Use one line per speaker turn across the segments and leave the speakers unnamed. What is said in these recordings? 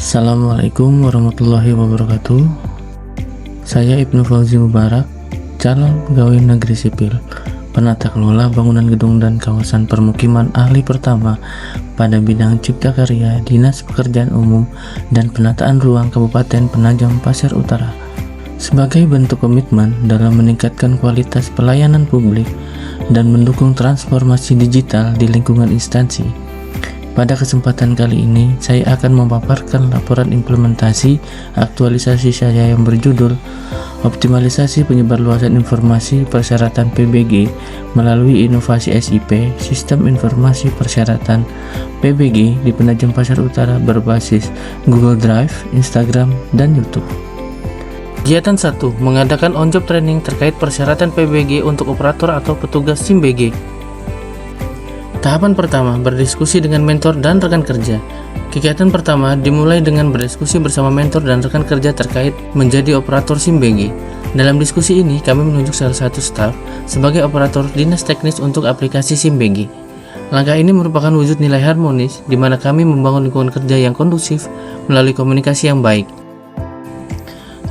Assalamualaikum warahmatullahi wabarakatuh. Saya Ibnu Fauzi Mubarak, calon pegawai negeri sipil, penata kelola bangunan gedung dan kawasan permukiman ahli pertama pada bidang cipta karya Dinas Pekerjaan Umum dan Penataan Ruang Kabupaten Penajam Pasir Utara. Sebagai bentuk komitmen dalam meningkatkan kualitas pelayanan publik dan mendukung transformasi digital di lingkungan instansi, pada kesempatan kali ini, saya akan memaparkan laporan implementasi aktualisasi saya yang berjudul Optimalisasi Penyebarluasan Informasi Persyaratan PBG melalui Inovasi SIP Sistem Informasi Persyaratan PBG di Penajam Pasir Utara berbasis Google Drive, Instagram, dan YouTube. Kegiatan 1. Mengadakan on-job training terkait persyaratan PBG untuk operator atau petugas SIM BG. Tahapan pertama, berdiskusi dengan mentor dan rekan kerja. Kegiatan pertama dimulai dengan berdiskusi bersama mentor dan rekan kerja terkait menjadi operator SIM BG. Dalam diskusi ini, kami menunjuk salah satu staf sebagai operator dinas teknis untuk aplikasi SIM BG. Langkah ini merupakan wujud nilai harmonis di mana kami membangun lingkungan kerja yang kondusif melalui komunikasi yang baik.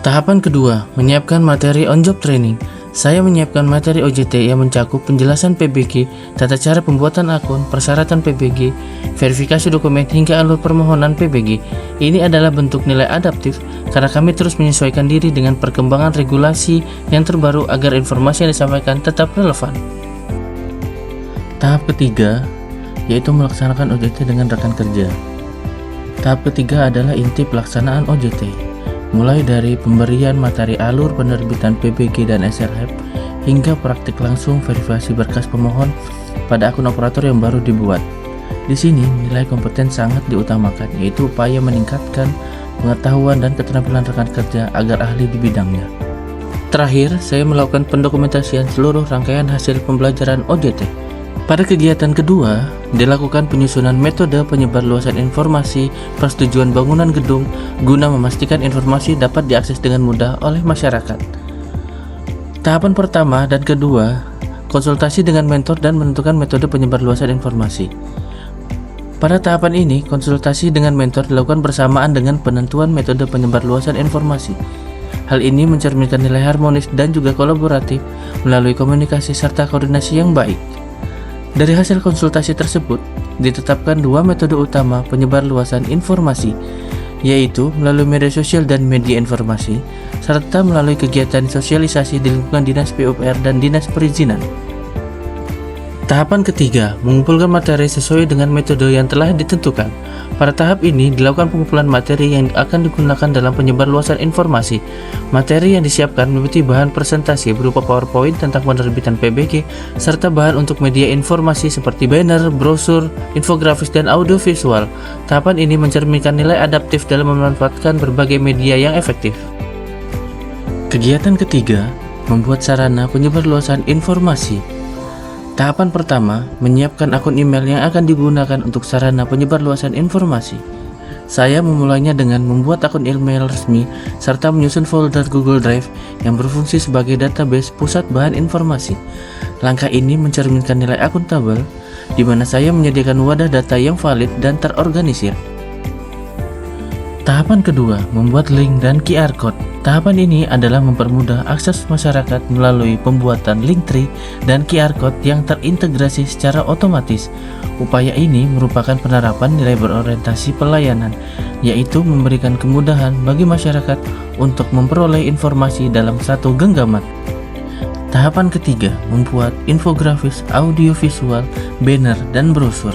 Tahapan kedua, menyiapkan materi on-job training. Saya menyiapkan materi OJT yang mencakup penjelasan PBG, tata cara pembuatan akun, persyaratan PBG, verifikasi dokumen hingga alur permohonan PBG. Ini adalah bentuk nilai adaptif karena kami terus menyesuaikan diri dengan perkembangan regulasi yang terbaru agar informasi yang disampaikan tetap relevan. Tahap ketiga, yaitu melaksanakan OJT dengan rekan kerja. Tahap ketiga adalah inti pelaksanaan OJT. Mulai dari pemberian materi alur penerbitan PBG dan SLHEP hingga praktik langsung verifikasi berkas pemohon pada akun operator yang baru dibuat. Di sini nilai kompeten sangat diutamakan, yaitu upaya meningkatkan pengetahuan dan keterampilan rekan kerja agar ahli di bidangnya. Terakhir, saya melakukan pendokumentasian seluruh rangkaian hasil pembelajaran OJT. Pada kegiatan kedua, dilakukan penyusunan metode penyebarluasan informasi persetujuan bangunan gedung guna memastikan informasi dapat diakses dengan mudah oleh masyarakat. Tahapan pertama dan kedua, konsultasi dengan mentor dan menentukan metode penyebarluasan informasi. Pada tahapan ini, konsultasi dengan mentor dilakukan bersamaan dengan penentuan metode penyebarluasan informasi. Hal ini mencerminkan nilai harmonis dan juga kolaboratif melalui komunikasi serta koordinasi yang baik. Dari hasil konsultasi tersebut, ditetapkan dua metode utama penyebarluasan informasi, yaitu melalui media sosial dan media informasi, serta melalui kegiatan sosialisasi di lingkungan Dinas PUPR dan Dinas Perizinan. Tahapan ketiga, mengumpulkan materi sesuai dengan metode yang telah ditentukan. Pada tahap ini, dilakukan pengumpulan materi yang akan digunakan dalam penyebarluasan informasi. Materi yang disiapkan meliputi bahan presentasi berupa PowerPoint tentang penerbitan PBG, serta bahan untuk media informasi seperti banner, brosur, infografis, dan audiovisual. Tahapan ini mencerminkan nilai adaptif dalam memanfaatkan berbagai media yang efektif. Kegiatan ketiga, membuat sarana penyebarluasan informasi. Tahapan pertama, menyiapkan akun email yang akan digunakan untuk sarana penyebarluasan informasi. Saya memulainya dengan membuat akun email resmi serta menyusun folder Google Drive yang berfungsi sebagai database pusat bahan informasi. Langkah ini mencerminkan nilai akuntabel, di mana saya menyediakan wadah data yang valid dan terorganisir. Tahapan kedua, membuat link dan QR Code. Tahapan ini adalah mempermudah akses masyarakat melalui pembuatan link tree dan QR Code yang terintegrasi secara otomatis. Upaya ini merupakan penerapan nilai berorientasi pelayanan, yaitu memberikan kemudahan bagi masyarakat untuk memperoleh informasi dalam satu genggaman. Tahapan ketiga, membuat infografis, audiovisual, banner, dan brosur.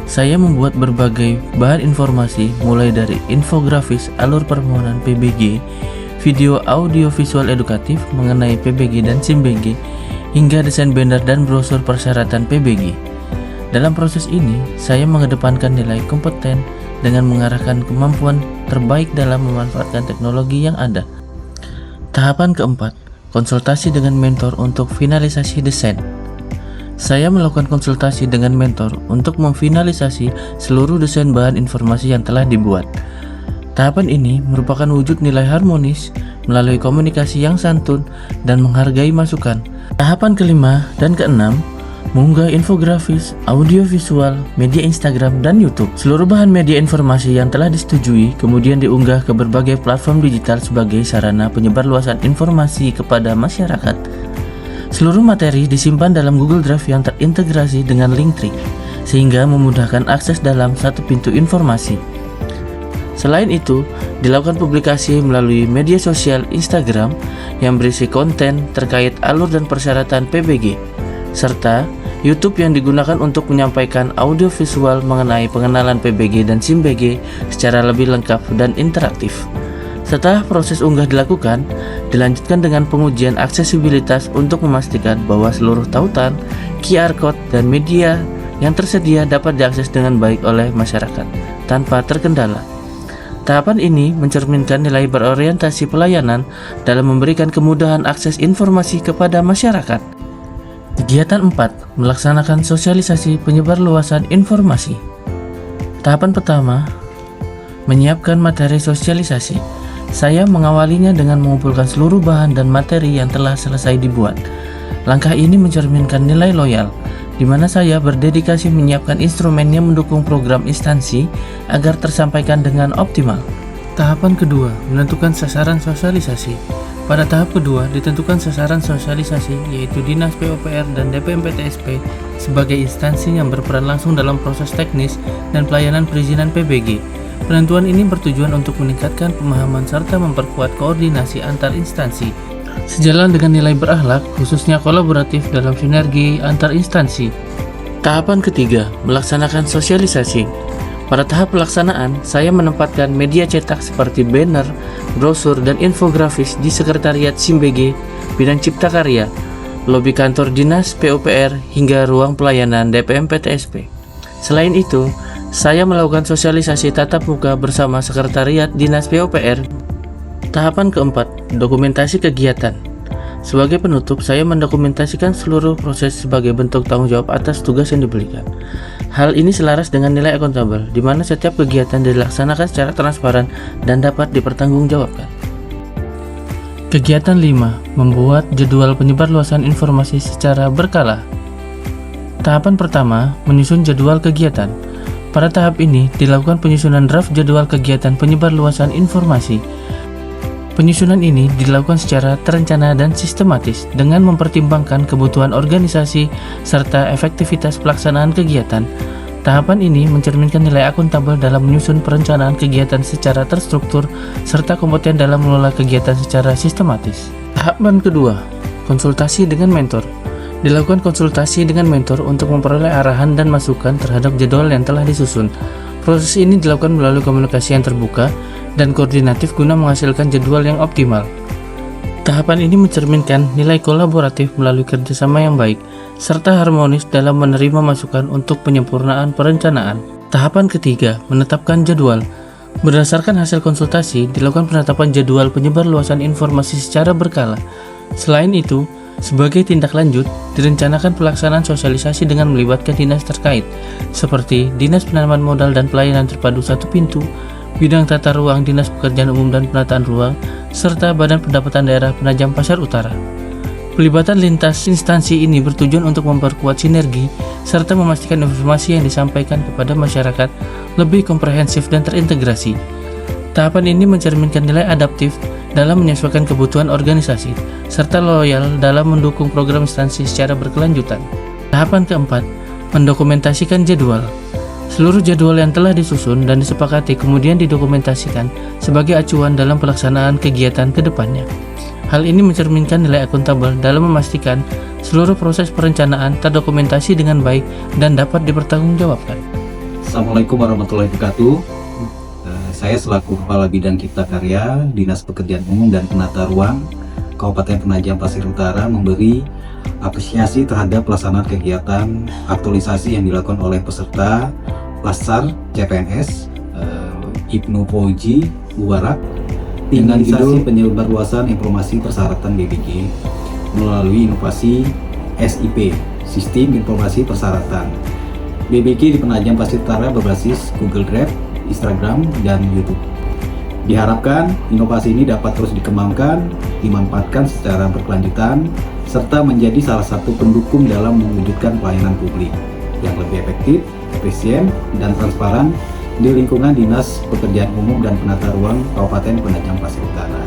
Saya membuat berbagai bahan informasi mulai dari infografis alur permohonan PBG, video audio visual edukatif mengenai PBG dan SIM BG, hingga desain banner dan brosur persyaratan PBG. Dalam proses ini, saya mengedepankan nilai kompeten dengan mengarahkan kemampuan terbaik dalam memanfaatkan teknologi yang ada. Tahapan keempat, konsultasi dengan mentor untuk finalisasi desain. Saya melakukan konsultasi dengan mentor untuk memfinalisasi seluruh desain bahan informasi yang telah dibuat. Tahapan ini merupakan wujud nilai harmonis melalui komunikasi yang santun dan menghargai masukan. Tahapan kelima dan keenam, mengunggah infografis, audiovisual, media Instagram, dan YouTube. Seluruh bahan media informasi yang telah disetujui kemudian diunggah ke berbagai platform digital sebagai sarana penyebarluasan informasi kepada masyarakat. Seluruh materi disimpan dalam Google Drive yang terintegrasi dengan Linktree, sehingga memudahkan akses dalam satu pintu informasi. Selain itu, dilakukan publikasi melalui media sosial Instagram yang berisi konten terkait alur dan persyaratan PBG, serta YouTube yang digunakan untuk menyampaikan audio visual mengenai pengenalan PBG dan SIM-BG secara lebih lengkap dan interaktif. Setelah proses unggah dilakukan, dilanjutkan dengan pengujian aksesibilitas untuk memastikan bahwa seluruh tautan, QR Code, dan media yang tersedia dapat diakses dengan baik oleh masyarakat tanpa terkendala. Tahapan ini mencerminkan nilai berorientasi pelayanan dalam memberikan kemudahan akses informasi kepada masyarakat. Kegiatan 4. Melaksanakan sosialisasi penyebarluasan informasi. Tahapan pertama, menyiapkan materi sosialisasi. Saya mengawalinya dengan mengumpulkan seluruh bahan dan materi yang telah selesai dibuat. Langkah ini mencerminkan nilai loyal, di mana saya berdedikasi menyiapkan instrumen yang mendukung program instansi agar tersampaikan dengan optimal. Tahapan kedua, menentukan sasaran sosialisasi. Pada tahap kedua, ditentukan sasaran sosialisasi, yaitu Dinas PUPR dan DPM-PTSP sebagai instansi yang berperan langsung dalam proses teknis dan pelayanan perizinan PBG. Penentuan ini bertujuan untuk meningkatkan pemahaman serta memperkuat koordinasi antar instansi, sejalan dengan nilai berakhlak, khususnya kolaboratif dalam sinergi antar instansi. Tahapan ketiga, melaksanakan sosialisasi. Pada tahap pelaksanaan, saya menempatkan media cetak seperti banner, brosur, dan infografis di Sekretariat SIM-BG, Bidang Cipta Karya, lobi kantor Dinas PUPR, hingga ruang pelayanan DPM PTSP. Selain itu, saya melakukan sosialisasi tatap muka bersama Sekretariat Dinas PUPR. Tahapan keempat, dokumentasi kegiatan. Sebagai penutup, saya mendokumentasikan seluruh proses sebagai bentuk tanggung jawab atas tugas yang diberikan. Hal ini selaras dengan nilai akuntabel, di mana setiap kegiatan dilaksanakan secara transparan dan dapat dipertanggungjawabkan. Kegiatan 5. Membuat jadwal penyebarluasan informasi secara berkala. Tahapan pertama, menyusun jadwal kegiatan. Pada tahap ini, dilakukan penyusunan draft jadwal kegiatan penyebarluasan informasi. Penyusunan ini dilakukan secara terencana dan sistematis dengan mempertimbangkan kebutuhan organisasi serta efektivitas pelaksanaan kegiatan. Tahapan ini mencerminkan nilai akuntabel dalam menyusun perencanaan kegiatan secara terstruktur serta kompeten dalam mengelola kegiatan secara sistematis. Tahapan kedua, konsultasi dengan mentor. Dilakukan konsultasi dengan mentor untuk memperoleh arahan dan masukan terhadap jadwal yang telah disusun. Proses ini dilakukan melalui komunikasi yang terbuka dan koordinatif guna menghasilkan jadwal yang optimal. Tahapan ini mencerminkan nilai kolaboratif melalui kerjasama yang baik, serta harmonis dalam menerima masukan untuk penyempurnaan perencanaan. Tahapan ketiga, menetapkan jadwal. Berdasarkan hasil konsultasi, dilakukan penetapan jadwal penyebarluasan informasi secara berkala. Selain itu, sebagai tindak lanjut, direncanakan pelaksanaan sosialisasi dengan melibatkan dinas terkait, seperti Dinas Penanaman Modal dan Pelayanan Terpadu Satu Pintu, Bidang Tata Ruang Dinas Pekerjaan Umum dan Penataan Ruang, serta Badan Pendapatan Daerah Penajam Pasar Utara. Pelibatan lintas instansi ini bertujuan untuk memperkuat sinergi serta memastikan informasi yang disampaikan kepada masyarakat lebih komprehensif dan terintegrasi. Tahapan ini mencerminkan nilai adaptif dalam menyesuaikan kebutuhan organisasi, serta loyal dalam mendukung program instansi secara berkelanjutan. Tahapan keempat, mendokumentasikan jadwal. Seluruh jadwal yang telah disusun dan disepakati kemudian didokumentasikan sebagai acuan dalam pelaksanaan kegiatan ke depannya. Hal ini mencerminkan nilai akuntabel dalam memastikan seluruh proses perencanaan terdokumentasi dengan baik dan dapat dipertanggungjawabkan.
Assalamualaikum warahmatullahi wabarakatuh. Saya selaku Kepala Bidang Cipta Karya, Dinas Pekerjaan Umum dan Penata Ruang, Kabupaten Penajam Pasir Utara memberi apresiasi terhadap pelaksanaan kegiatan aktualisasi yang dilakukan oleh peserta Lassar CPNS Ibnu Fauzi Mubarak dengan judul penyebarluasan informasi persyaratan BBG melalui inovasi SIP, Sistem Informasi Persyaratan. BBG di Penajam Pasir Utara berbasis Google Drive, Instagram, dan YouTube. Diharapkan inovasi ini dapat terus dikembangkan, dimanfaatkan secara berkelanjutan, serta menjadi salah satu pendukung dalam mewujudkan pelayanan publik yang lebih efektif, efisien, dan transparan di lingkungan Dinas Pekerjaan Umum dan Penata Ruang Kabupaten Penajam Pasir Utara.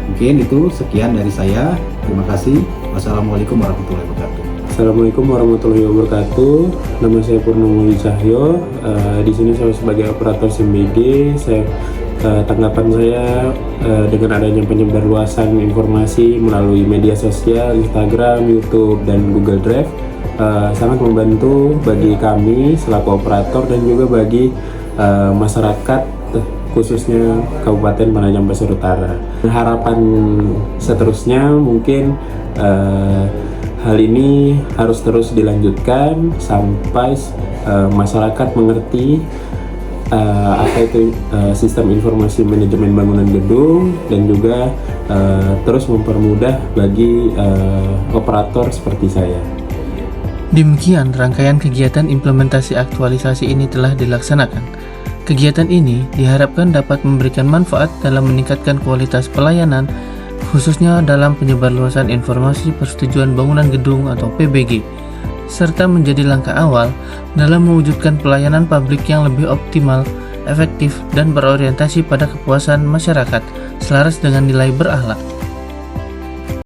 Mungkin itu sekian dari saya. Terima kasih. Wassalamualaikum warahmatullahi wabarakatuh.
Assalamualaikum warahmatullahi wabarakatuh. Nama saya Purnomo Cahyo. Di sini saya sebagai operator SIM-BG. Tanggapan saya dengan adanya penyebarluasan informasi melalui media sosial, Instagram, YouTube, dan Google Drive sangat membantu bagi kami selaku operator dan juga bagi masyarakat, khususnya Kabupaten Penajam Pasir Utara. Harapan seterusnya mungkin hal ini harus terus dilanjutkan sampai masyarakat mengerti apa itu sistem informasi manajemen bangunan gedung, dan juga terus mempermudah bagi operator seperti saya.
Demikian rangkaian kegiatan implementasi aktualisasi ini telah dilaksanakan. Kegiatan ini diharapkan dapat memberikan manfaat dalam meningkatkan kualitas pelayanan, khususnya dalam penyebarluasan informasi persetujuan bangunan gedung atau PBG, serta menjadi langkah awal dalam mewujudkan pelayanan publik yang lebih optimal, efektif, dan berorientasi pada kepuasan masyarakat selaras dengan nilai berakhlak.